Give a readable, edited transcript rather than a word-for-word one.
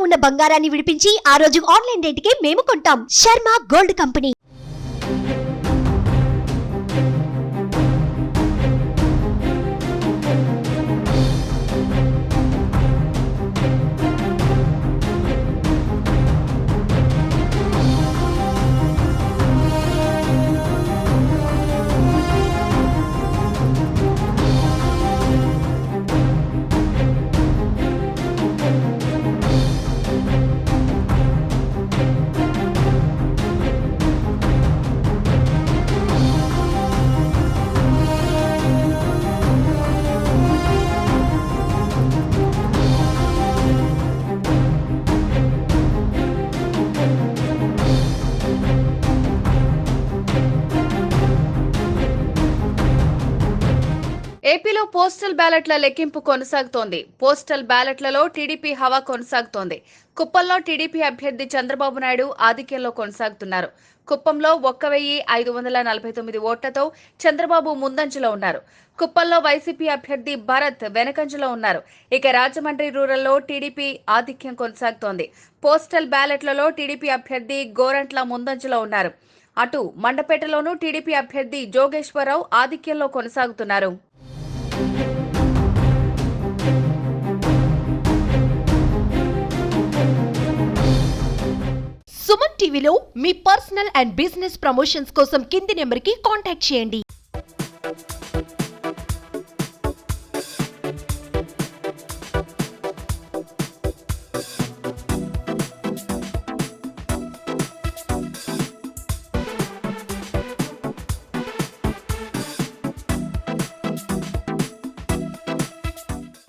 ఉన్న బంగారాన్ని విడిపించి ఆ రోజు ఆన్లైన్ రేటుకే మేము కొంటాం. Sharma gold company. ఏపీలో పోస్టల్ బ్యాలెట్ల లెక్కింపు కొనసాగుతోంది. పోస్టల్ బ్యాలెట్లలో టీడీపీ హవా కొనసాగుతోంది. కుప్పంలో టీడీపీ అభ్యర్థి చంద్రబాబు నాయుడు ఆధిక్యంలో కొనసాగుతున్నారు. కుప్పంలో 1,549 ఓట్లతో చంద్రబాబు ముందంజలో ఉన్నారు. కుప్పంలో వైసీపీ అభ్యర్థి భరత్ వెనకంజలో ఉన్నారు. ఇక రాజమండ్రి రూరల్లో టీడీపీ ఆధిక్యం కొనసాగుతోంది. పోస్టల్ బ్యాలెట్లలో టీడీపీ అభ్యర్థి గోరంట్ల ముందంజలో ఉన్నారు. అటు మండపేటలోనూ టీడీపీ అభ్యర్థి జోగేశ్వరరావు ఆధిక్యంలో కొనసాగుతున్నారు. సుమన్ టీవీలో మీ పర్సనల్ అండ్ బిజినెస్ ప్రమోషన్స్ కోసం కింది నెంబర్కి కాంటాక్ట్ చేయండి.